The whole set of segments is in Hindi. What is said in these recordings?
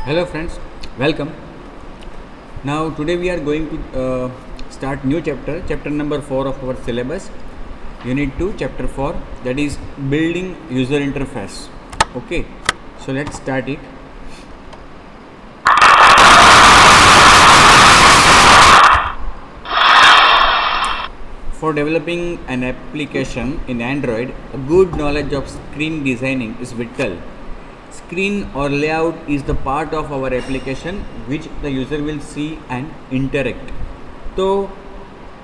Hello friends, welcome. Now today we are going to start new chapter number 4 of our syllabus, unit 2, chapter 4, that is building user interface. Okay, so let's start it. For developing an application in Android, a good knowledge of screen designing is vital. Screen or layout is the part of our application which the user will see and interact. तो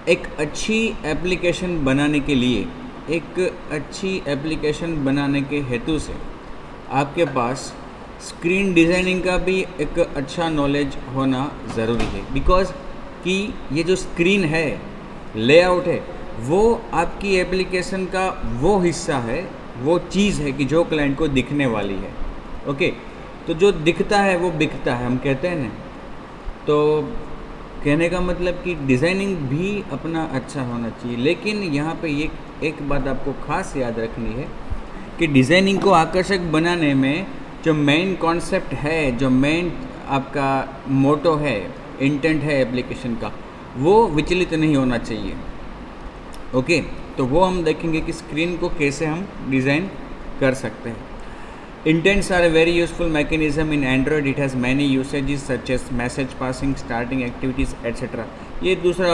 एक अच्छी एप्लीकेशन बनाने के लिए, एक अच्छी एप्लीकेशन बनाने के हेतु से आपके पास स्क्रीन डिज़ाइनिंग का भी एक अच्छा नॉलेज होना ज़रूरी है, बिकॉज़ कि ये जो स्क्रीन है, लेआउट है, वो आपकी एप्लीकेशन का वो हिस्सा है, वो चीज़ है कि जो क्लाइंट को दिखने वाली है. ओके, तो जो दिखता है वो बिकता है, हम कहते हैं ना. तो कहने का मतलब कि डिज़ाइनिंग भी अपना अच्छा होना चाहिए. लेकिन यहाँ पे एक बात आपको खास याद रखनी है कि डिज़ाइनिंग को आकर्षक बनाने में जो मेन कॉन्सेप्ट है, जो मेन आपका मोटो है, इंटेंट है एप्लीकेशन का, वो विचलित नहीं होना चाहिए. ओके, तो वो हम देखेंगे कि स्क्रीन को कैसे हम डिज़ाइन कर सकते हैं. Intents are a very useful mechanism in Android. It has many usages such as message passing, starting activities, etc. ये दूसरा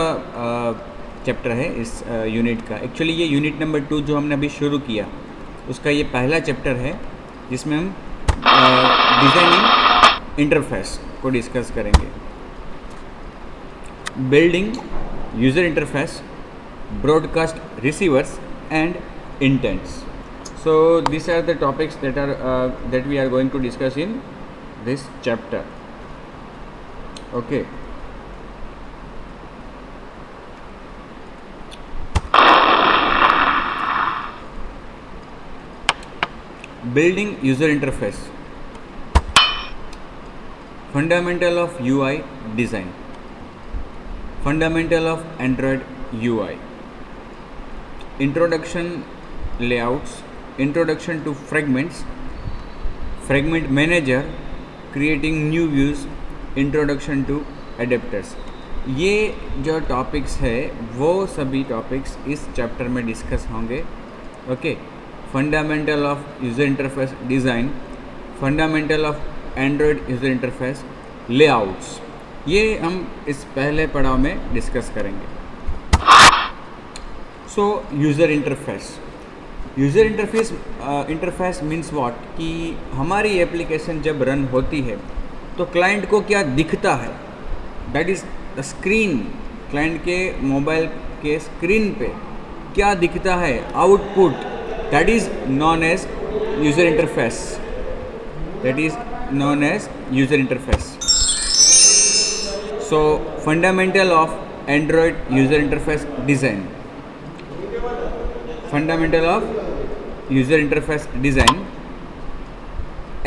चैप्टर है इस यूनिट का. एक्चुअली ये यूनिट नंबर 2 जो हमने अभी शुरू किया, उसका ये पहला चैप्टर है जिसमें हम डिज़ाइनिंग इंटरफेस को डिस्कस करेंगे. Building user interface, broadcast receivers and intents. So these are the topics that we are going to discuss in this chapter. Okay. Building user interface. Fundamental of UI design. Fundamental of Android UI. Introduction, layouts. Introduction to fragments, fragment manager, creating new views, introduction to adapters. ये जो टॉपिक्स है वो सभी टॉपिक्स इस चैप्टर में डिस्कस होंगे. Okay, fundamental of user interface design, fundamental of Android user interface, layouts, ये हम इस पहले पड़ाव में डिस्कस करेंगे. सो user interface. User interface means what, कि हमारी एप्लीकेशन जब रन होती है तो क्लाइंट को क्या दिखता है, that is the screen. Client के मोबाइल के स्क्रीन पे क्या दिखता है, output, that is known as user interface. That is known as user interface. So fundamental of Android user interface design. Fundamental of user interface design.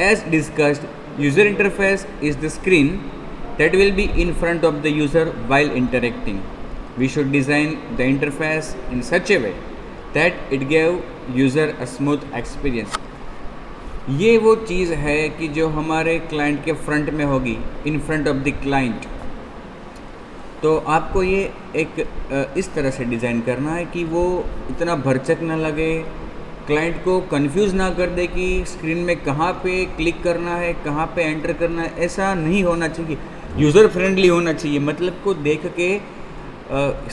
As discussed, user interface is the screen that will be in front of the user while interacting. We should design the interface in such a way that it give user a smooth experience. ये वो चीज़ है कि जो हमारे क्लाइंट के फ्रंट में होगी, in front of the client. तो आपको ये एक इस तरह से डिज़ाइन करना है कि वो इतना भरचक ना लगे, क्लाइंट को कंफ्यूज ना कर दे कि स्क्रीन में कहाँ पे क्लिक करना है, कहाँ पे एंटर करना है. ऐसा नहीं होना चाहिए. यूज़र फ्रेंडली होना चाहिए, मतलब को देख के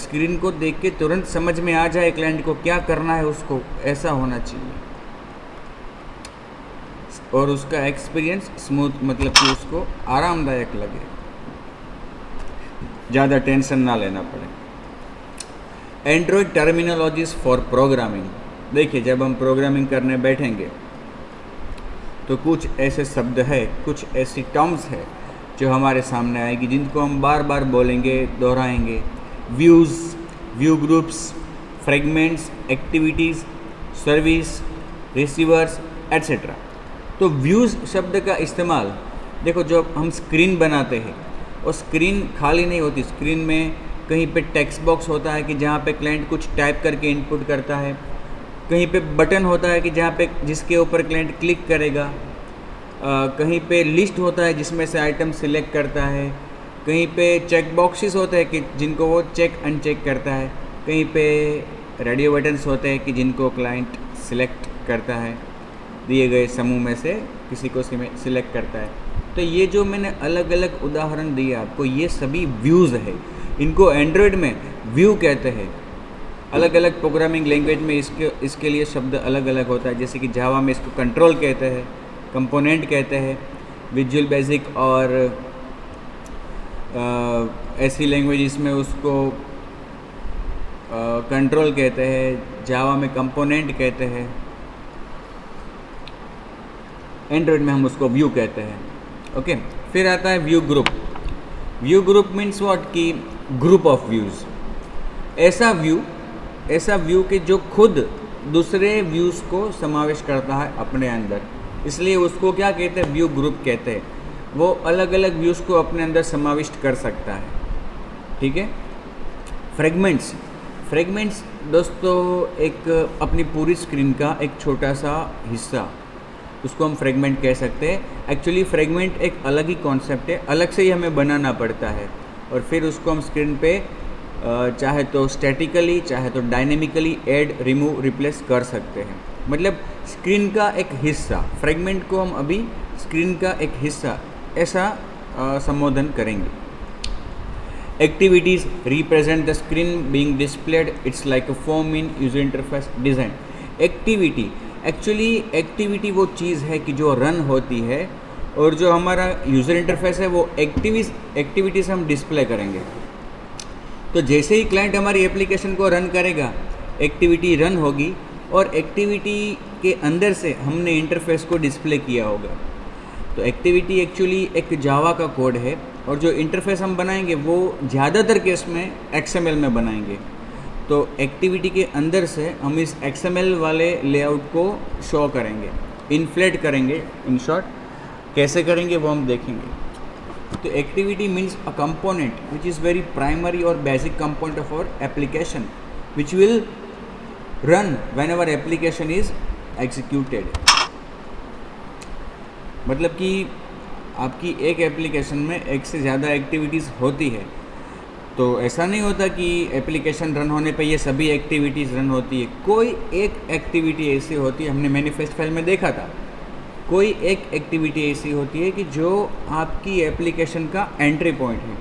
स्क्रीन को देख के तुरंत समझ में आ जाए क्लाइंट को क्या करना है उसको, ऐसा होना चाहिए. और उसका एक्सपीरियंस स्मूथ, मतलब कि उसको आरामदायक लगे, ज़्यादा टेंशन ना लेना पड़े. Android terminologies for programming. देखिए, जब हम प्रोग्रामिंग करने बैठेंगे तो कुछ ऐसे शब्द है, कुछ ऐसी टर्म्स है जो हमारे सामने आएगी, जिनको हम बार बार बोलेंगे, दोहराएंगे. Views, view groups, fragments, activities, service, receivers, etcetera. तो व्यूज़ शब्द का इस्तेमाल, देखो, जब हम स्क्रीन बनाते हैं और स्क्रीन खाली नहीं होती, स्क्रीन में कहीं पे टेक्स्ट बॉक्स होता है कि जहाँ पे क्लाइंट कुछ टाइप करके इनपुट करता है, कहीं पे बटन होता है कि जहाँ पे जिसके ऊपर क्लाइंट क्लिक करेगा, कहीं पे लिस्ट होता है जिसमें से आइटम सिलेक्ट करता है, कहीं पे चेक बॉक्सेस होते हैं कि जिनको वो चेक अनचेक करता है, कहीं पे रेडियो बटन्स होते हैं कि जिनको क्लाइंट सिलेक्ट करता है, दिए गए समूह में से किसी को सिलेक्ट करता है। तो ये जो मैंने अलग अलग उदाहरण दिए आपको, ये सभी व्यूज़ है। इनको एंड्रॉयड में व्यू कहते हैं। अलग अलग प्रोग्रामिंग लैंग्वेज में इसके लिए शब्द अलग अलग होता है। जैसे कि जावा में इसको कंट्रोल कहते हैं, कंपोनेंट कहते हैं, विजुअल बेसिक और ऐसी लैंग्वेज में उसको कंट्रोल कहते हैं, जावा में कंपोनेंट कहते हैं, एंड्रॉयड में हम उसको व्यू कहते हैं। ओके, फिर आता है view group. View group means what, कि ग्रुप ऑफ व्यूज़। ऐसा व्यू कि जो खुद दूसरे व्यूज़ को समावेश करता है अपने अंदर, इसलिए उसको क्या कहते हैं, व्यू ग्रुप कहते हैं। वो अलग अलग व्यूज़ को अपने अंदर समाविष्ट कर सकता है। ठीक है। फ्रेगमेंट्स दोस्तों एक अपनी पूरी स्क्रीन का एक छोटा सा हिस्सा, उसको हम फ्रेगमेंट कह सकते हैं। एक्चुअली फ्रेगमेंट एक अलग ही कॉन्सेप्ट है, अलग से ही हमें बनाना पड़ता है और फिर उसको हम स्क्रीन पे चाहे तो स्टैटिकली चाहे तो डायनेमिकली ऐड, रिमूव, रिप्लेस कर सकते हैं। मतलब स्क्रीन का एक हिस्सा, फ्रेगमेंट को हम अभी स्क्रीन का एक हिस्सा ऐसा संबोधन करेंगे। Activities represent the screen being displayed, it's like a form in user interface design. Activity वो चीज़ है कि जो रन होती है, और जो हमारा यूज़र इंटरफेस है वो एक्टिविटीज़ हम डिस्प्ले करेंगे। तो जैसे ही क्लाइंट हमारी एप्लीकेशन को रन करेगा, एक्टिविटी रन होगी और एक्टिविटी के अंदर से हमने इंटरफेस को डिस्प्ले किया होगा। तो एक्टिविटी एक्चुअली एक जावा का कोड है और जो इंटरफेस हम बनाएंगे वो ज़्यादातर केस में XML में बनाएंगे। तो एक्टिविटी के अंदर से हम इस XML वाले लेआउट को शो करेंगे, इन्फ्लेट करेंगे। इन शॉर्ट कैसे करेंगे वो हम देखेंगे। तो activity means a component which is very primary और basic component of our application which will run when our application is executed. मतलब कि आपकी एक एप्लीकेशन में एक से ज़्यादा एक्टिविटीज़ होती है। तो ऐसा नहीं होता कि एप्लीकेशन रन होने पे ये सभी एक्टिविटीज़ रन होती है। कोई एक एक्टिविटी ऐसी होती है, हमने मैनिफेस्ट फाइल में देखा था, कोई एक एक्टिविटी ऐसी होती है कि जो आपकी एप्लीकेशन का एंट्री पॉइंट है,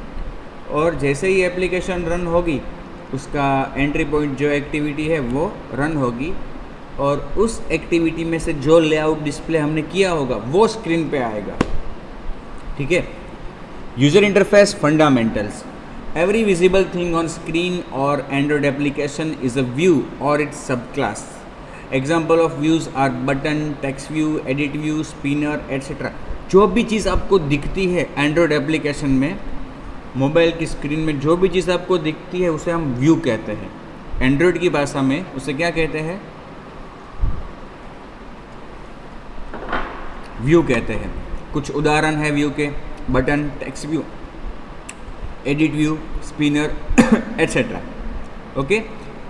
और जैसे ही एप्लीकेशन रन होगी उसका एंट्री पॉइंट जो एक्टिविटी है वो रन होगी, और उस एक्टिविटी में से जो लेआउट डिस्प्ले हमने किया होगा वो स्क्रीन पे आएगा। ठीक है। User interface fundamentals. Every visible thing on screen or Android application is a view or its subclass. Example of views are button, text view, edit view, spinner, etc. जो भी चीज़ आपको दिखती है Android एप्लीकेशन में, मोबाइल की स्क्रीन में जो भी चीज़ आपको दिखती है उसे हम व्यू कहते हैं। Android की भाषा में उसे क्या कहते हैं, व्यू कहते हैं। कुछ उदाहरण है व्यू के, button, text view, edit view, spinner etcetera. Okay,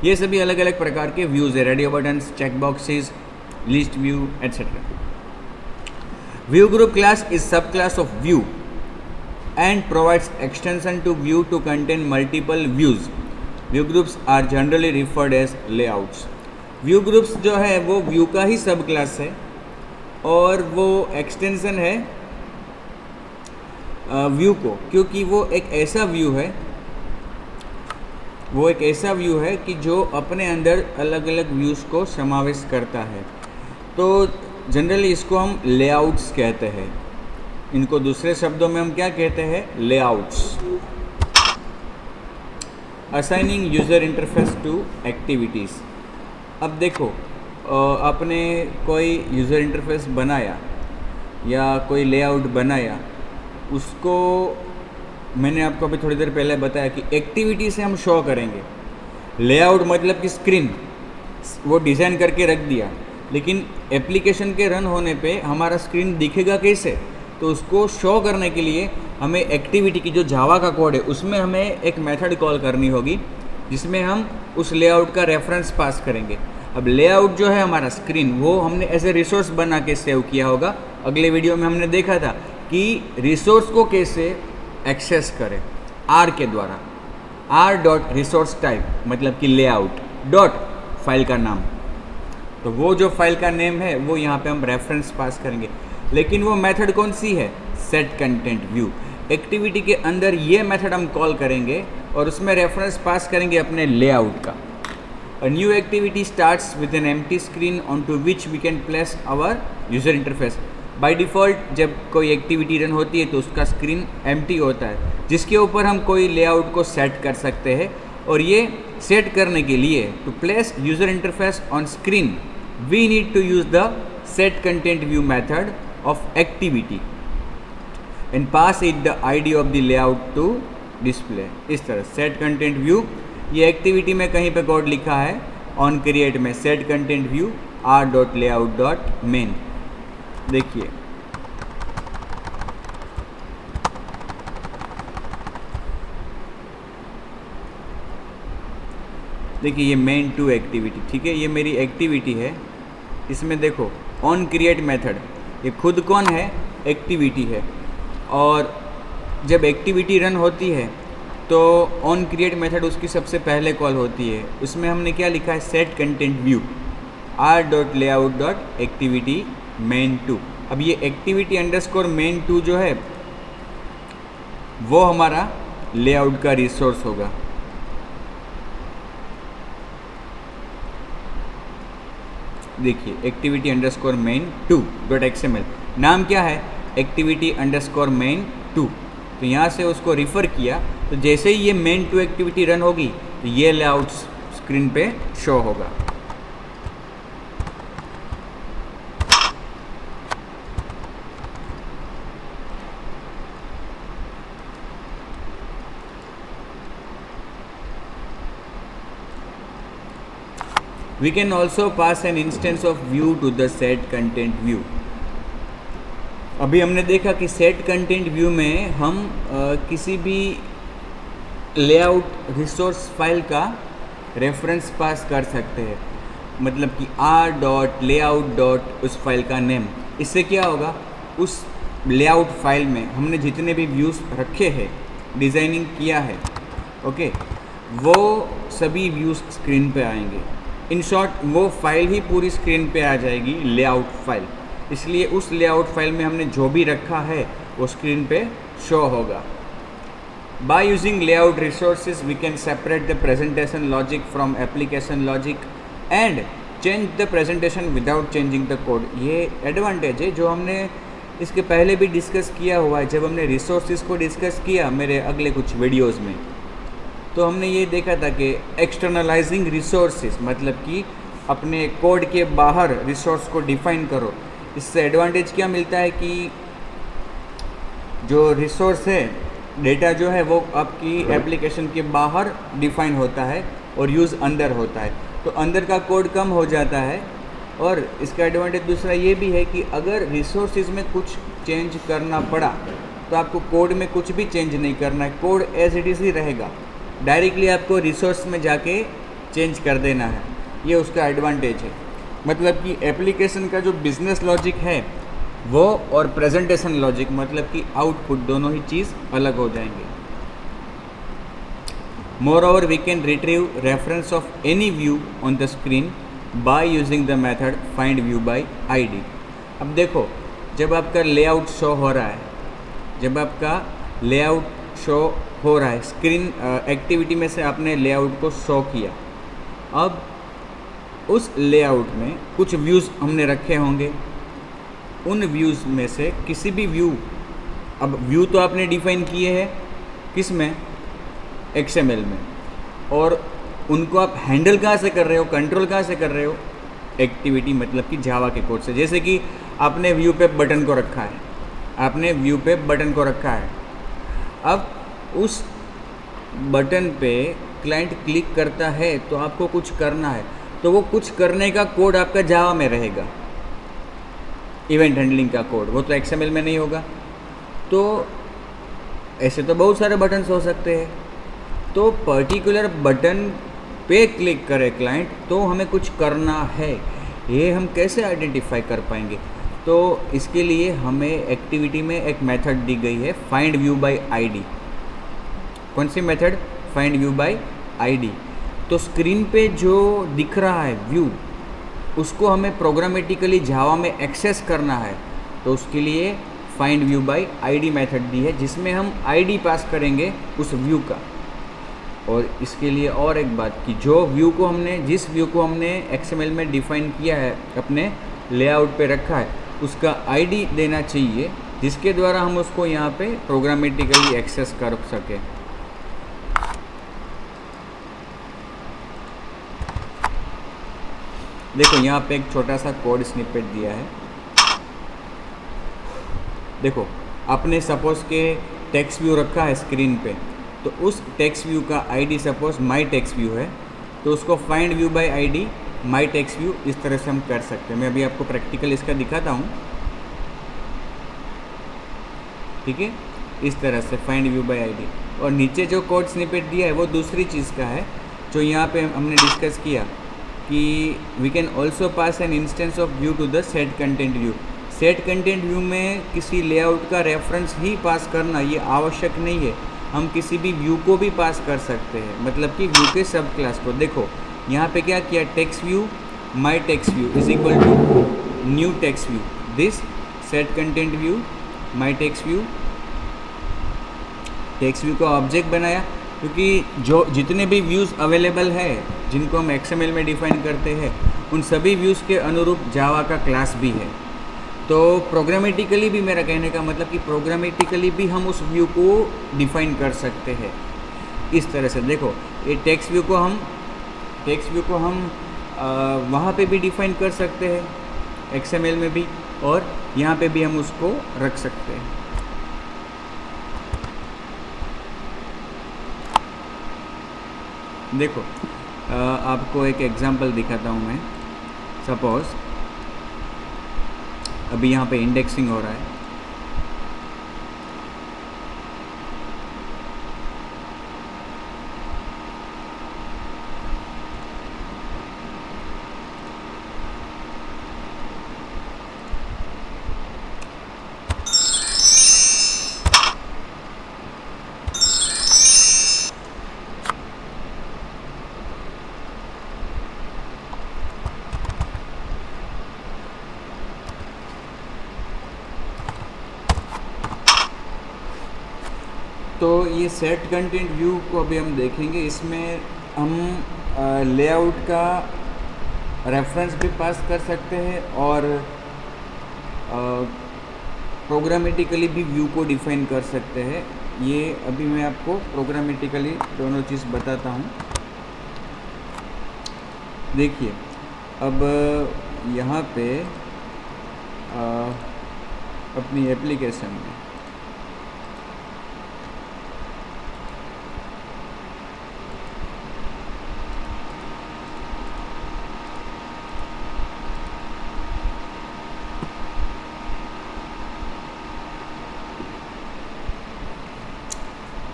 ये सभी अलग अलग प्रकार के व्यूज़ है। Radio buttons, check boxes, list view etcetera. View group class is sub class of view and provides extension to view to contain multiple views. View groups are generally referred as layouts. View groups जो है वो व्यू का ही सब क्लास है और वो एक्सटेंशन है व्यू को, क्योंकि वो एक ऐसा व्यू है कि जो अपने अंदर अलग अलग व्यूज़ को समावेश करता है। तो जनरली इसको हम लेआउट्स कहते हैं। इनको दूसरे शब्दों में हम क्या कहते हैं, layouts. Assigning user interface to activities. अब देखो, आपने कोई यूज़र इंटरफेस बनाया या कोई लेआउट बनाया, उसको मैंने आपको अभी थोड़ी देर पहले बताया कि एक्टिविटी से हम शो करेंगे। लेआउट मतलब कि स्क्रीन वो डिज़ाइन करके रख दिया, लेकिन एप्लीकेशन के रन होने पे हमारा स्क्रीन दिखेगा कैसे, तो उसको शो करने के लिए हमें एक्टिविटी की जो जावा का कोड है उसमें हमें एक मेथड कॉल करनी होगी जिसमें हम उस लेआउट का रेफरेंस पास करेंगे। अब लेआउट जो है हमारा स्क्रीन, वो हमने एज ए रिसोर्स बना के सेव किया होगा अगले वीडियो में हमने देखा था कि रिसोर्स को कैसे एक्सेस करें आर के द्वारा। आर डॉट रिसोर्स टाइप मतलब कि लेआउट डॉट फाइल का नाम, तो वो जो फाइल का नेम है वो यहाँ पे हम रेफरेंस पास करेंगे। लेकिन वो मेथड कौन सी है? Set content view. एक्टिविटी के अंदर ये मेथड हम कॉल करेंगे और उसमें रेफरेंस पास करेंगे अपने लेआउट का। A new activity starts with an empty screen onto which we can place our user interface. By default जब कोई एक्टिविटी रन होती है तो उसका स्क्रीन एम्प्टी होता है, जिसके ऊपर हम कोई लेआउट को सेट कर सकते हैं। और ये सेट करने के लिए to place user interface on screen we need to use the set content view method of activity and pass it the ID of the layout to display. इस तरह सेट कंटेंट व्यू, ये एक्टिविटी में कहीं पे कोड लिखा है ऑन क्रिएट में set content view R dot layout dot main. देखिए देखिए ये मेन टू एक्टिविटी, ठीक है, ये मेरी एक्टिविटी है। इसमें देखो ऑन क्रिएट मेथड, ये खुद कौन है? एक्टिविटी है। और जब एक्टिविटी रन होती है तो ऑन क्रिएट मेथड उसकी सबसे पहले कॉल होती है। उसमें हमने क्या लिखा है? Set content view R dot layout dot activity main two. अब ये एक्टिविटी अंडरस्कोर मेन टू जो है वो हमारा लेआउट का रिसोर्स होगा। देखिए activity underscore main two dot XML, नाम क्या है? Activity underscore main two. तो यहाँ से उसको रिफ़र किया तो जैसे ही ये मेन टू एक्टिविटी रन होगी तो ये लेआउट स्क्रीन पे शो होगा। We can also pass an instance of view to the set content view. अभी हमने देखा कि सेट कंटेंट व्यू में हम किसी भी लेआउट रिसोर्स फाइल का रेफरेंस पास कर सकते हैं, मतलब कि आर डॉट लेआउट डॉट उस फाइल का नेम। इससे क्या होगा? उस लेआउट फाइल में हमने जितने भी व्यूज़ रखे हैं, डिज़ाइनिंग किया है, ओके, वो सभी व्यूज़ स्क्रीन पे आएंगे। इन शॉर्ट वो फाइल ही पूरी स्क्रीन पे आ जाएगी, लेआउट फाइल। इसलिए उस लेआउट फाइल में हमने जो भी रखा है वो स्क्रीन पे शो होगा। By using layout resources we can separate the presentation logic from application logic and change the presentation without changing the code. ये एडवांटेज है जो हमने इसके पहले भी डिस्कस किया हुआ है। जब हमने रिसोर्सेज को डिस्कस किया मेरे अगले कुछ वीडियोज़ में, तो हमने ये देखा था कि एक्सटर्नलाइजिंग रिसोर्सेज मतलब कि अपने कोड के बाहर रिसोर्स को डिफाइन करो। इससे एडवांटेज क्या मिलता है कि जो रिसोर्स है, डेटा जो है वो आपकी एप्लीकेशन के बाहर डिफाइन होता है और यूज़ अंदर होता है, तो अंदर का कोड कम हो जाता है। और इसका एडवांटेज दूसरा ये भी है कि अगर रिसोर्सेज में कुछ चेंज करना पड़ा तो आपको कोड में कुछ भी चेंज नहीं करना है, कोड एज इट इज़ ही रहेगा। डायरेक्टली आपको रिसोर्स में जाके चेंज कर देना है, ये उसका एडवांटेज है। मतलब कि एप्लीकेशन का जो बिजनेस लॉजिक है वो और प्रेजेंटेशन लॉजिक मतलब कि आउटपुट दोनों ही चीज़ अलग हो जाएंगे। Moreover we can retrieve reference of any view on the screen by using the method find view by ID. अब देखो जब आपका लेआउट शो हो रहा है, जब आपका लेआउट शो हो रहा है स्क्रीन एक्टिविटी में से आपने लेआउट को शो किया, अब उस लेआउट में कुछ व्यूज़ हमने रखे होंगे, उन व्यूज़ में से किसी भी व्यू, अब व्यू तो आपने डिफाइन किए हैं किस में? XML में, और उनको आप हैंडल कहाँ से कर रहे हो, कंट्रोल कहाँ से कर रहे हो? एक्टिविटी मतलब कि जावा के कोड से। जैसे कि आपने व्यू पे बटन को रखा है, आपने व्यू पे बटन को रखा है, अब उस बटन पे क्लाइंट क्लिक करता है तो आपको कुछ करना है, तो वो कुछ करने का कोड आपका जावा में रहेगा, इवेंट हैंडलिंग का कोड, वो तो XML में नहीं होगा। तो ऐसे तो बहुत सारे बटन्स हो सकते हैं, तो पर्टिकुलर बटन पे क्लिक करे क्लाइंट तो हमें कुछ करना है, ये हम कैसे आइडेंटिफाई कर पाएंगे? तो इसके लिए हमें एक्टिविटी में एक मेथड दी गई है, फाइंड व्यू बाय आईडी। कौन सी method? Find view by ID. तो स्क्रीन पे जो दिख रहा है व्यू, उसको हमें प्रोग्रामेटिकली जावा में एक्सेस करना है, तो उसके लिए find view by ID method दी है, जिसमें हम आईडी पास करेंगे उस व्यू का। और इसके लिए और एक बात कि जिस व्यू को हमने एक्सएमएल में डिफाइन किया है, अपने लेआउट पे रखा है, उसका आईडी देना चाहिए, जिसके द्वारा हम उसको यहाँ पे प्रोग्रामेटिकली एक्सेस कर सकें। देखो यहाँ पे एक छोटा सा कोड स्निपेट दिया है। देखो, आपने सपोज के टेक्स्ट व्यू रखा है स्क्रीन पे, तो उस टेक्स्ट व्यू का ID suppose my text view है, तो उसको find view by ID my text view इस तरह से हम कर सकते हैं। मैं अभी आपको प्रैक्टिकल इसका दिखाता हूँ, ठीक है, इस तरह से फाइंड व्यू बाय आईडी। और नीचे जो कोड स्निपेट दिया है वो दूसरी चीज़ का है, जो यहाँ पे हमने डिस्कस किया कि we can also pass an instance of view to the set content view. Set content view में किसी लेआउट का रेफरेंस ही पास करना ये आवश्यक नहीं है, हम किसी भी व्यू को भी पास कर सकते हैं, मतलब कि व्यू के सब क्लास को। देखो यहाँ पे क्या किया, text view my text view is equal to new text view, this set content view my text view का ऑब्जेक्ट बनाया, क्योंकि जो जितने भी व्यूज़ अवेलेबल है जिनको हम एक्सएमएल में डिफाइन करते हैं, उन सभी व्यूज़ के अनुरूप जावा का क्लास भी है। तो प्रोग्रामेटिकली भी, मेरा कहने का मतलब कि प्रोग्रामेटिकली भी हम उस व्यू को डिफाइन कर सकते हैं इस तरह से। देखो ये टेक्स्ट व्यू को हम वहाँ पे भी डिफाइन कर सकते हैं एक्सएमएल में भी, और यहाँ पे भी हम उसको रख सकते हैं। देखो आपको एक एग्जांपल दिखाता हूँ मैं। सपोज़ अभी यहाँ पे इंडेक्सिंग हो रहा है, तो ये सेट कंटेंट व्यू को अभी हम देखेंगे। इसमें हम लेआउट का रेफरेंस भी पास कर सकते हैं और प्रोग्रामेटिकली भी व्यू को डिफाइन कर सकते हैं। ये अभी मैं आपको प्रोग्रामेटिकली दोनों चीज़ बताता हूँ। देखिए अब यहाँ पे अपनी एप्लीकेशन में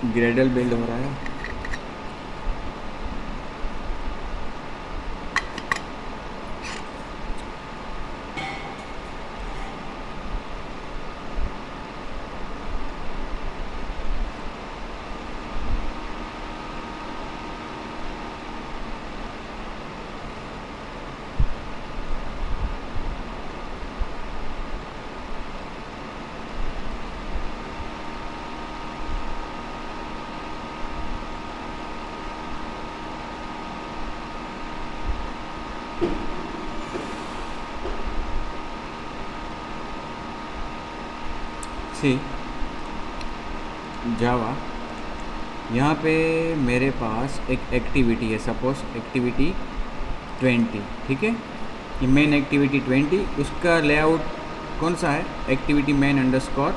ग्रेडल बिल्ड हो रहा है। जावा, यहाँ पे मेरे पास एक एक्टिविटी है, सपोज एक्टिविटी 20, ठीक है, ये मेन एक्टिविटी 20, उसका लेआउट कौन सा है, एक्टिविटी मेन अंडरस्कोर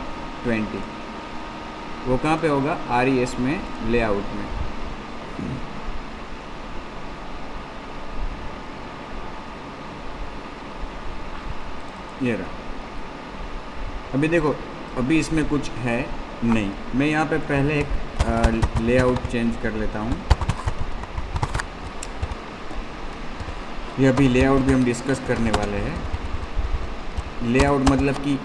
20। वो कहाँ पे होगा, RES में, लेआउट में। ये रहा। अभी देखो, अभी इसमें कुछ है नहीं। मैं यहाँ पे पहले एक लेआउट चेंज कर लेता हूँ। ये अभी लेआउट भी हम डिस्कस करने वाले हैं। लेआउट मतलब कि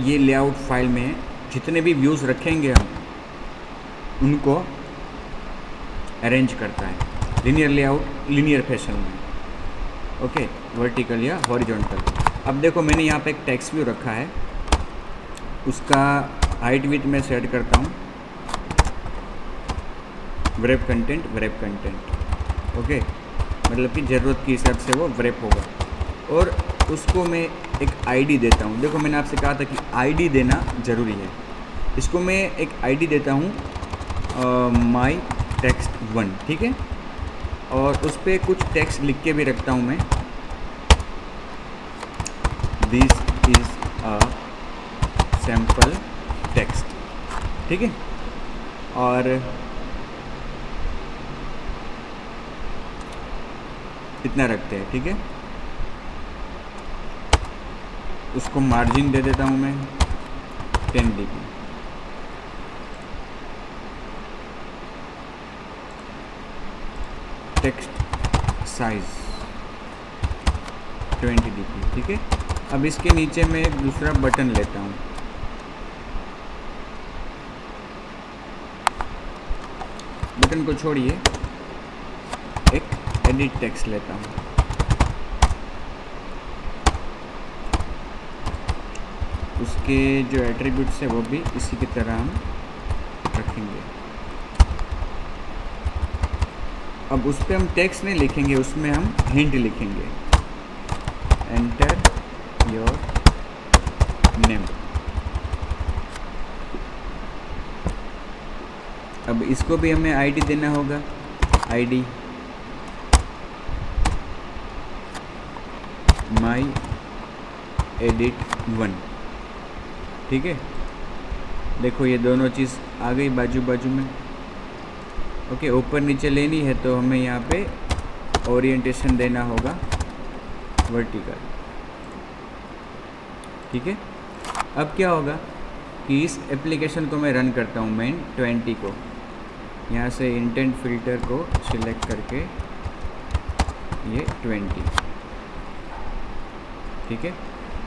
ये लेआउट फाइल में जितने भी व्यूज़ रखेंगे हम उनको अरेंज करता है लीनियर लेआउट, लीनियर फैशन में। ओके, वर्टिकल या हॉरिजॉन्टल। अब देखो मैंने यहाँ पे एक टेक्स्ट व्यू रखा है, उसका हाइट विड्थ मैं सेट करता हूँ व्रैप कंटेंट। ओके, मतलब कि ज़रूरत के हिसाब से वो व्रैप होगा, और उसको मैं एक आईडी देता हूँ। देखो मैंने आपसे कहा था कि आईडी देना ज़रूरी है। इसको मैं एक आईडी देता हूँ माई टेक्स्ट 1, ठीक है, और उस पर कुछ टेक्स्ट लिख के भी रखता हूँ मैं, this is a sample text, ठीक है, और इतना रखते हैं, ठीक है। उसको मार्जिन दे देता हूँ मैं 10 dp। टेक्स्ट साइज 20 dp, ठीक है। अब इसके नीचे मैं एक दूसरा बटन लेता हूँ, बटन को छोड़िए, एक एडिट टेक्स्ट लेता हूँ। उसके जो एट्रीब्यूट्स है वो भी इसी की तरह हम रखेंगे। अब उस पर हम टेक्स्ट नहीं लिखेंगे, उसमें हम हिंट लिखेंगे, एंटर योर नेम। अब इसको भी हमें आईडी देना होगा, आईडी माई एडिट 1, ठीक है। देखो ये दोनों चीज़ आ गई बाजू बाजू में। ओके, ऊपर नीचे लेनी है तो हमें यहाँ पे ओरिएंटेशन देना होगा वर्टिकल, ठीक है। अब क्या होगा कि इस एप्लीकेशन को मैं रन करता हूँ, मेन 20 को, यहाँ से इंटेंट फिल्टर को सिलेक्ट करके ये 20, ठीक है।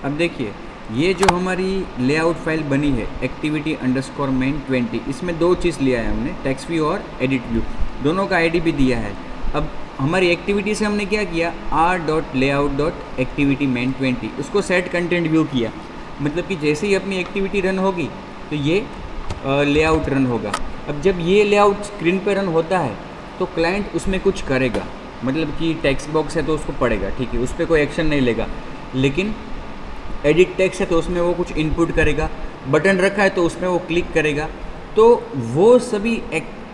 अब देखिए ये जो हमारी लेआउट फाइल बनी है activity_main20, इसमें दो चीज़ लिया है हमने, टेक्स्ट व्यू और एडिट व्यू, दोनों का आईडी भी दिया है। अब हमारी एक्टिविटी से हमने क्या किया, r.layout.activity_main20, उसको सेट कंटेंट व्यू किया, मतलब कि जैसे ही अपनी एक्टिविटी रन होगी तो ये लेआउट रन होगा। अब जब ये लेआउट स्क्रीन पर रन होता है तो क्लाइंट उसमें कुछ करेगा, मतलब कि टेक्स्ट बॉक्स है तो उसको पढ़ेगा, ठीक है, उस पर कोई एक्शन नहीं लेगा, लेकिन एडिट टेक्स्ट है तो उसमें वो कुछ इनपुट करेगा, बटन रखा है तो उसमें वो क्लिक करेगा, तो वो सभी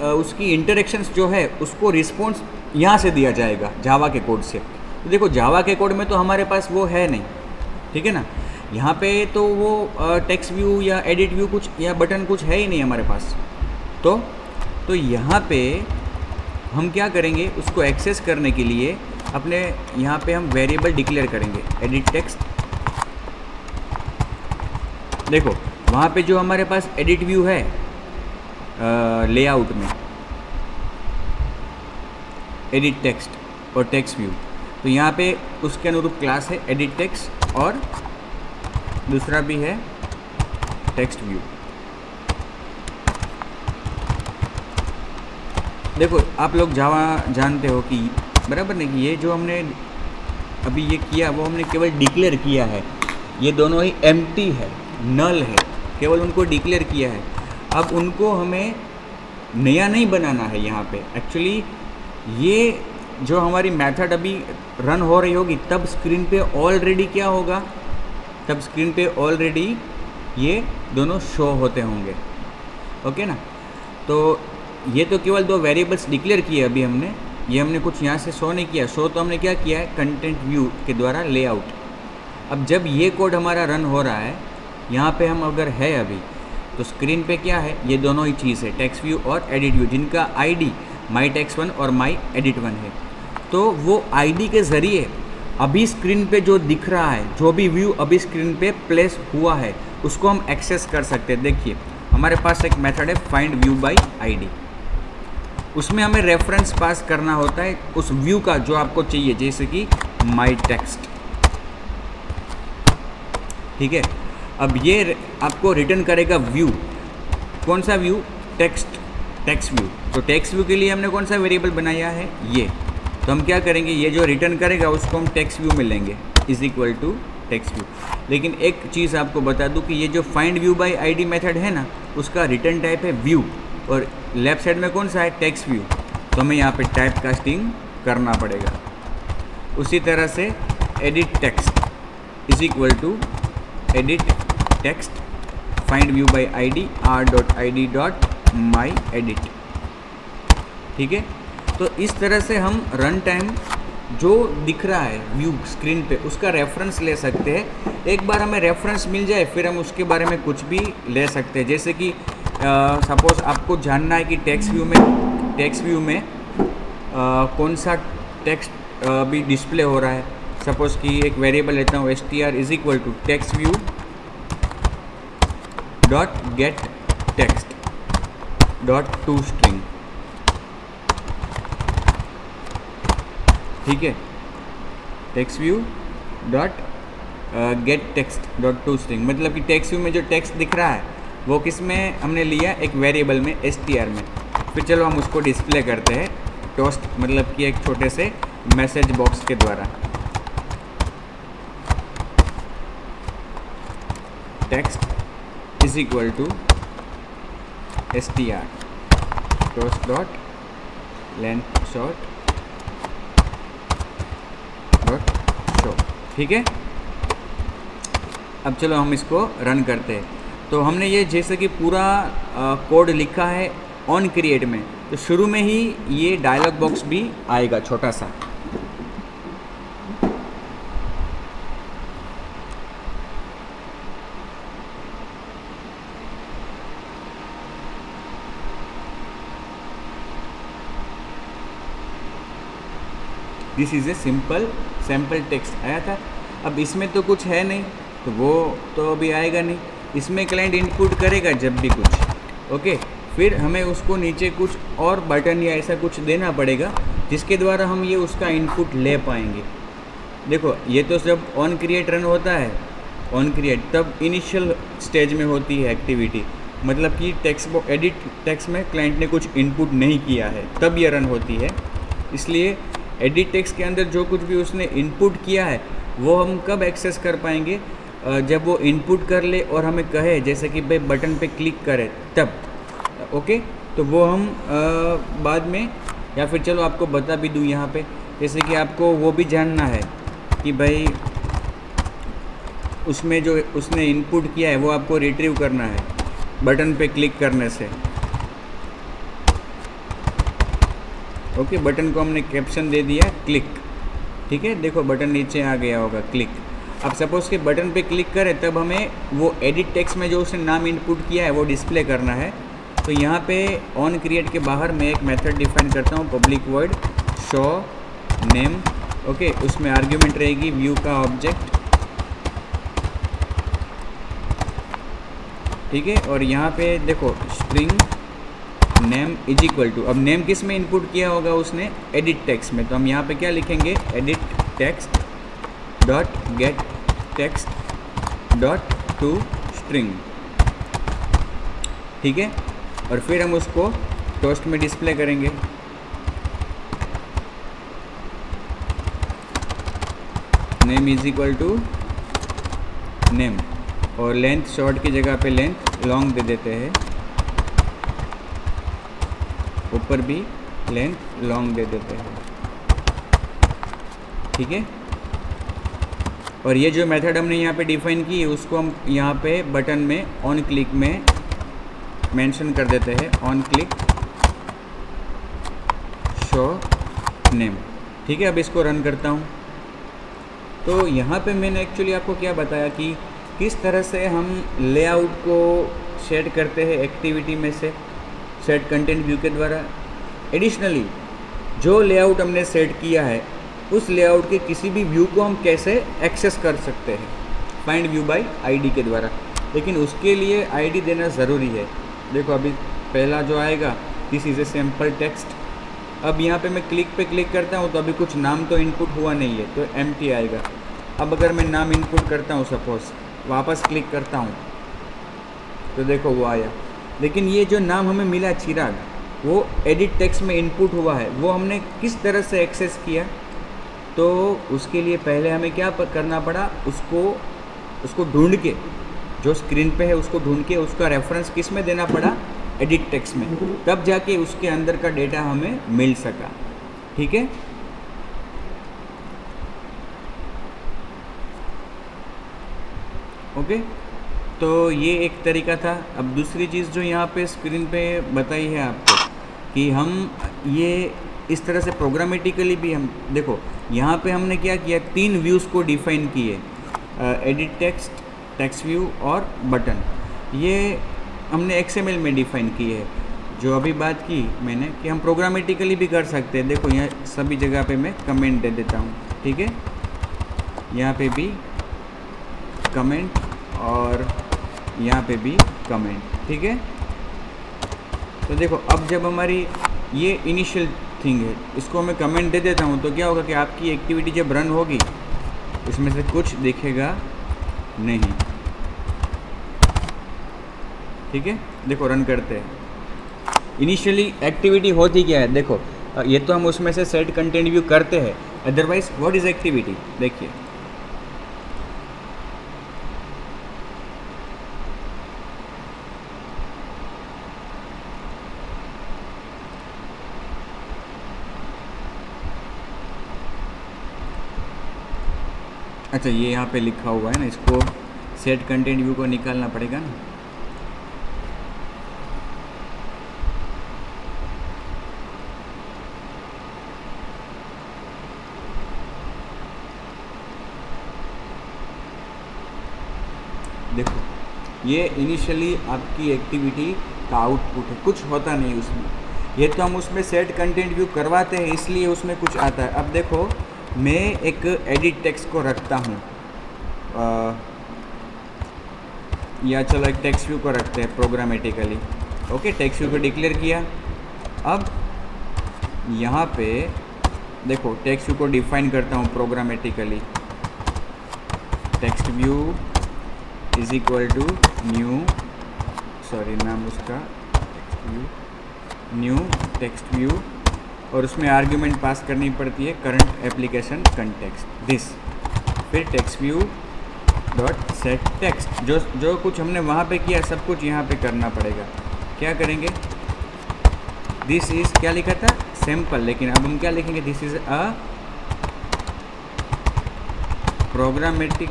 उसकी इंटरेक्शंस जो है उसको रिस्पॉन्स यहाँ से दिया जाएगा जावा के कोड से। तो देखो जावा के कोड में तो हमारे पास वो है नहीं, ठीक है ना, यहाँ पे तो वो टेक्स्ट व्यू या एडिट व्यू कुछ या बटन कुछ है ही नहीं हमारे पास। तो यहाँ पे हम क्या करेंगे, उसको एक्सेस करने के लिए अपने यहाँ पे हम वेरिएबल डिक्लेयर करेंगे, एडिट टेक्स्ट। देखो वहाँ पे जो हमारे पास एडिट व्यू है लेआउट में, एडिट टेक्स्ट और टेक्स्ट व्यू, तो यहाँ पे उसके अनुरूप क्लास है एडिट टेक्स्ट और दूसरा भी है टेक्स्ट व्यू। देखो आप लोग जावा जानते हो कि बराबर नहीं, कि ये जो हमने अभी ये किया वो हमने केवल डिक्लेयर किया है, ये दोनों ही एम्प्टी है, नल है, केवल उनको डिक्लेयर किया है। अब उनको हमें नया नहीं बनाना है यहाँ पे। एक्चुअली ये जो हमारी मेथड अभी रन हो रही होगी तब स्क्रीन पे ऑलरेडी क्या होगा, तब स्क्रीन पे ऑलरेडी ये दोनों शो होते होंगे, ओके ना। तो ये तो केवल दो वेरिएबल्स डिक्लेयर किए अभी हमने, ये हमने कुछ यहाँ से शो नहीं किया। शो तो हमने क्या किया है, कंटेंट व्यू के द्वारा लेआउट। अब जब ये कोड हमारा रन हो रहा है, यहाँ पे हम अगर है अभी, तो स्क्रीन पे क्या है, ये दोनों ही चीज़ है, टेक्स्ट व्यू और एडिट व्यू, जिनका आईडी माई टेक्स्ट 1 और माई एडिट 1 है। तो वो आईडी के ज़रिए अभी स्क्रीन पे जो दिख रहा है, जो भी व्यू अभी स्क्रीन पे प्लेस हुआ है, उसको हम एक्सेस कर सकते हैं। देखिए हमारे पास एक मेथड है फाइंड व्यू बाय आईडी, उसमें हमें रेफरेंस पास करना होता है उस व्यू का जो आपको चाहिए, जैसे कि माई टेक्स्ट। ठीक है। अब ये आपको रिटर्न करेगा व्यू। कौन सा व्यू? Text view. तो टेक्स्ट व्यू के लिए हमने कौन सा वेरिएबल बनाया है? ये। तो हम क्या करेंगे, ये जो रिटर्न करेगा उसको हम टेक्स्ट व्यू में लेंगे, is equal to text view. लेकिन एक चीज़ आपको बता दूं कि ये जो find view by ID method है ना, उसका रिटर्न टाइप है व्यू, और लेफ्ट साइड में कौन सा है? Text view. तो हमें यहाँ पे टाइप कास्टिंग करना पड़ेगा। उसी तरह से edit text is equal to edit text find view by ID r.id.myEdit। ठीक है। तो इस तरह से हम रन टाइम जो दिख रहा है व्यू स्क्रीन पे उसका रेफरेंस ले सकते हैं। एक बार हमें रेफरेंस मिल जाए फिर हम उसके बारे में कुछ भी ले सकते हैं। जैसे कि सपोज़ आपको जानना है कि टेक्स्ट व्यू में कौन सा टेक्स्ट अभी डिस्प्ले हो रहा है। सपोज़ कि एक वेरिएबल लेता हूँ str is equal to text view dot get text dot to string. ठीक है, text view dot get text dot to string, मतलब कि टेक्स्ट व्यू में जो टेक्स्ट दिख रहा है वो किस में हमने लिया? एक वेरिएबल में str में। फिर चलो हम उसको डिस्प्ले करते हैं टोस्ट, मतलब कि एक छोटे से मैसेज बॉक्स के द्वारा। Text is equal to str toast dot length short dot show. ठीक है। अब चलो हम इसको रन करते हैं। तो हमने ये जैसे कि पूरा कोड लिखा है ऑन क्रिएट में, तो शुरू में ही ये डायलॉग बॉक्स भी आएगा छोटा सा। This is a simple sample text आया था। अब इसमें तो कुछ है नहीं, तो वो तो अभी आएगा नहीं। इसमें क्लाइंट इनपुट करेगा जब भी कुछ, ओके। फिर हमें उसको नीचे कुछ और बटन या ऐसा कुछ देना पड़ेगा जिसके द्वारा हम ये उसका इनपुट ले पाएंगे। देखो ये तो जब ऑन क्रिएट रन होता है, ऑन क्रिएट तब इनिशियल स्टेज में होती है एक्टिविटी, मतलब कि टेक्स्ट एडिट टेक्स्ट में क्लाइंट ने कुछ इनपुट नहीं किया है तब ये रन होती है। इसलिए एडिट टेक्स्ट के अंदर जो कुछ भी उसने इनपुट किया है वो हम कब एक्सेस कर पाएंगे? जब वो इनपुट कर ले और हमें कहे जैसे कि भाई बटन पे क्लिक करें तब, ओके। तो वो हम बाद में, या फिर चलो आपको बता भी दूँ यहाँ पे, जैसे कि आपको वो भी जानना है कि भाई उसमें जो उसने इनपुट किया है वो आपको रिट्रीव करना है बटन पे क्लिक करने से, ओके। बटन को हमने कैप्शन दे दिया क्लिक, ठीक है। देखो बटन नीचे आ गया होगा क्लिक। अब सपोज़ कि बटन पे क्लिक करें तब हमें वो एडिट टेक्स्ट में जो उसने नाम इनपुट किया है वो डिस्प्ले करना है। तो यहाँ पे ऑन क्रिएट के बाहर मैं एक मेथड डिफाइन करता हूँ, public void show name, okay. उसमें आर्ग्यूमेंट रहेगी व्यू का ऑब्जेक्ट, ठीक है। और यहाँ पे देखो string name is equal to, अब नेम किस में इनपुट किया होगा उसने? एडिट टेक्स्ट में। तो हम यहाँ पे क्या लिखेंगे? Edit text dot get text dot to string, ठीक है। और फिर हम उसको टोस्ट में डिस्प्ले करेंगे। Name is equal to name, और लेंथ शॉर्ट की जगह पे लेंथ लॉन्ग दे देते हैं, ऊपर भी लेंथ लॉन्ग दे देते हैं, ठीक है। और ये जो मेथड हमने यहाँ पे डिफाइन की है उसको हम यहाँ पे बटन में ऑन क्लिक में मेंशन कर देते हैं, ऑन क्लिक शो नेम, ठीक है। अब इसको रन करता हूँ। तो यहाँ पे मैंने एक्चुअली आपको क्या बताया कि किस तरह से हम लेआउट को सेट करते हैं एक्टिविटी में से, सेट कंटेंट व्यू के द्वारा। एडिशनली जो लेआउट हमने सेट किया है उस लेआउट के किसी भी व्यू को हम कैसे एक्सेस कर सकते हैं फाइंड व्यू बाय आईडी के द्वारा, लेकिन उसके लिए आईडी देना ज़रूरी है। देखो अभी पहला जो आएगा this is a sample text. अब यहाँ पे मैं क्लिक पे क्लिक करता हूँ तो अभी कुछ नाम तो इनपुट हुआ नहीं है, तो एम्प्टी आएगा। अब अगर मैं नाम इनपुट करता हूँ सपोज वापस क्लिक करता हूँ तो देखो वो आया। लेकिन ये जो नाम हमें मिला चिराग, वो एडिट टेक्स्ट में इनपुट हुआ है, वो हमने किस तरह से एक्सेस किया? तो उसके लिए पहले हमें क्या करना पड़ा, उसको ढूंढ के, जो स्क्रीन पे है उसको ढूंढ के उसका रेफरेंस किस में देना पड़ा, एडिट टेक्स्ट में, तब जाके उसके अंदर का डेटा हमें मिल सका। ठीक है, ओके। तो ये एक तरीका था। अब दूसरी चीज़ जो यहाँ पे स्क्रीन पे बताई है आपको कि हम ये इस तरह से प्रोग्रामेटिकली भी हम देखो, यहाँ पे हमने क्या किया, 3 व्यूज़ को डिफाइन किए, एडिट टेक्स्ट, टेक्स्ट व्यू और बटन। ये हमने XML में डिफाइन किए है। जो अभी बात की मैंने कि हम प्रोग्रामेटिकली भी कर सकते हैं, देखो यहाँ सभी जगह पे मैं कमेंट दे देता हूँ। ठीक है, यहाँ पे भी कमेंट और यहाँ पे भी कमेंट। ठीक है, तो देखो अब जब हमारी ये इनिशियल थिंग है, इसको मैं कमेंट दे देता हूँ, तो क्या होगा कि आपकी एक्टिविटी जब रन होगी इसमें से कुछ दिखेगा नहीं। ठीक है, देखो रन करते हैं, इनिशियली एक्टिविटी होती क्या है, देखो ये तो हम उसमें से सेट कंटेंट व्यू करते हैं, अदरवाइज व्हाट इज एक्टिविटी, देखिए अच्छा ये यहाँ पे लिखा हुआ है ना, इसको सेट कंटेंट व्यू को निकालना पड़ेगा ना। देखो ये इनिशियली आपकी एक्टिविटी का आउटपुट है, कुछ होता नहीं उसमें। ये तो हम उसमें सेट कंटेंट व्यू करवाते हैं इसलिए उसमें कुछ आता है। अब देखो मैं एक एडिट टेक्स्ट को रखता हूँ, या चलो एक टेक्स्ट व्यू को रखते हैं प्रोग्रामेटिकली। ओके, टेक्स्ट व्यू को डिक्लेयर किया। अब यहाँ पे देखो टेक्स्ट व्यू को डिफाइन करता हूँ programmatically, text view is equal to new, sorry नाम उसका text view, new text view, और उसमें आर्ग्यूमेंट पास करनी पड़ती है करंट एप्लीकेशन कंटेक्स्ट दिस, फिर text view dot set text. जो कुछ हमने वहाँ पे किया सब कुछ यहाँ पे करना पड़ेगा। क्या करेंगे, दिस इज़ क्या लिखा था, सैम्पल, लेकिन अब हम क्या लिखेंगे, this is a programmatic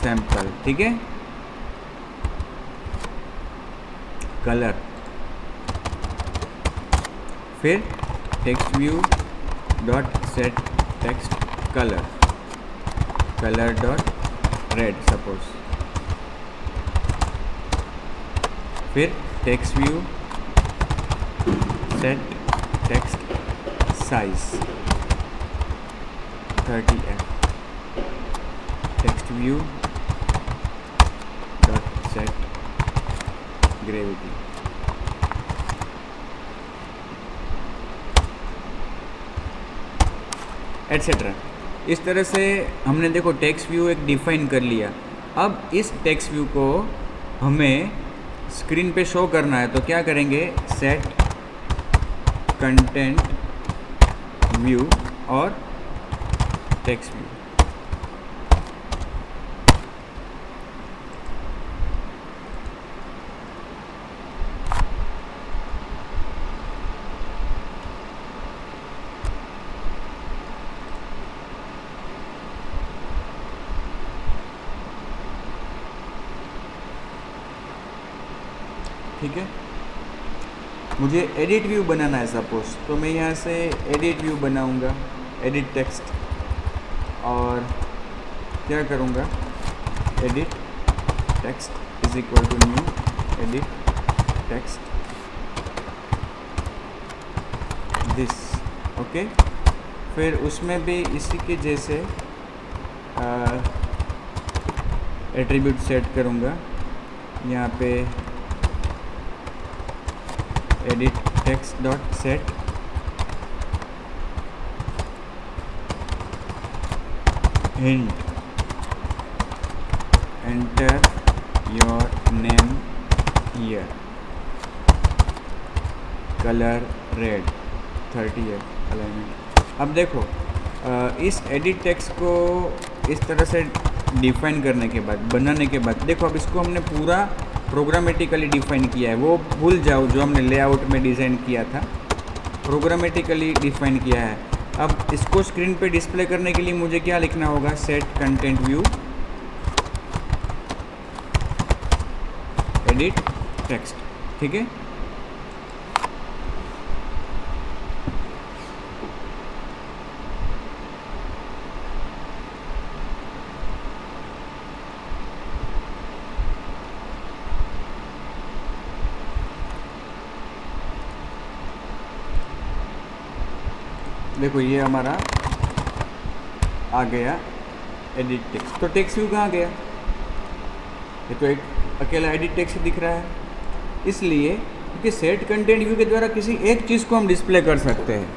sample. ठीक है, कलर, फिर text view dot set text colour, colour dot red suppose, फिर text view set text size 30F, text view dot set gravity. Etcetera. इस तरह से हमने देखो टेक्स्ट व्यू एक डिफाइन कर लिया। अब इस टेक्स्ट व्यू को हमें स्क्रीन पे शो करना है, तो क्या करेंगे, सेट कंटेंट व्यू और टेक्स्ट व्यू। ठीक है, मुझे एडिट व्यू बनाना है सपोज, तो मैं यहाँ से एडिट व्यू बनाऊँगा, एडिट टेक्स्ट, और क्या करूँगा, edit text is equal to new edit text this. Okay, फिर उसमें भी इसी के जैसे एट्रीब्यूट सेट करूँगा, यहाँ पे edit text dot set hint, enter your name here, colour red, 38 alignment. अब देखो इस एडिट टेक्स्ट को इस तरह से डिफाइन करने के बाद, बनाने के बाद, देखो अब इसको हमने पूरा प्रोग्रामेटिकली डिफाइन किया है। वो भूल जाओ जो हमने लेआउट में डिज़ाइन किया था, प्रोग्रामेटिकली डिफाइन किया है। अब इसको स्क्रीन पे डिस्प्ले करने के लिए मुझे क्या लिखना होगा, set content view edit text, ठीक है। देखो ये हमारा आ गया एडिट टेक्स्ट। तो टेक्स्ट व्यू कहाँ गया, ये तो एक अकेला एडिट टेक्स्ट दिख रहा है, इसलिए क्योंकि सेट कंटेंट व्यू के द्वारा किसी एक चीज़ को हम डिस्प्ले कर सकते हैं।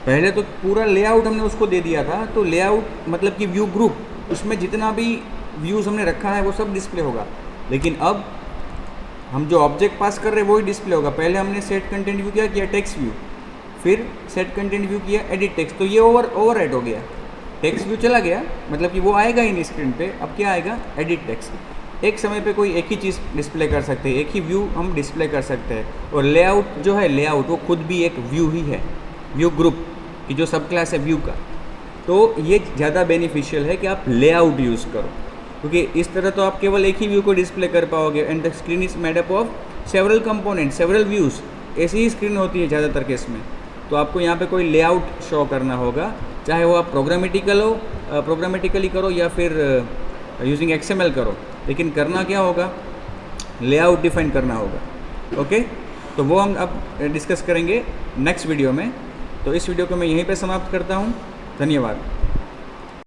पहले तो पूरा लेआउट हमने उसको दे दिया था, तो लेआउट मतलब कि व्यू ग्रुप, उसमें जितना भी व्यूज़ हमने रखा है वो सब डिस्प्ले होगा। लेकिन अब हम जो ऑब्जेक्ट पास कर रहे हैं वही डिस्प्ले होगा। पहले हमने सेट कंटेंट व्यू क्या किया, टेक्स्ट व्यू, फिर सेट कंटेंट व्यू किया एडिट टेक्स्ट, तो ये ओवरराइट हो गया, टेक्स्ट व्यू चला गया, मतलब कि वो आएगा ही नहीं स्क्रीन पे। अब क्या आएगा, एडिट टेक्स्ट। एक समय पे कोई एक ही चीज़ डिस्प्ले कर सकते हैं, एक ही व्यू हम डिस्प्ले कर सकते हैं। और लेआउट जो है, लेआउट वो खुद भी एक व्यू ही है, व्यू ग्रुप की जो सब क्लास है व्यू का। तो ये ज़्यादा बेनिफिशियल है कि आप लेआउट यूज़ करो, क्योंकि इस तरह तो आप केवल एक ही व्यू को डिस्प्ले कर पाओगे। And the screen is made up of several component, several views, ऐसी ही स्क्रीन होती है ज़्यादातर केस में। तो आपको यहाँ पे कोई लेआउट शो करना होगा, चाहे वो आप प्रोग्रामेटिकली करो या फिर यूजिंग XML करो, लेकिन करना क्या होगा, लेआउट डिफाइन करना होगा। ओके, तो वो हम अब डिस्कस करेंगे नेक्स्ट वीडियो में। तो इस वीडियो को मैं यहीं पे समाप्त करता हूँ। धन्यवाद।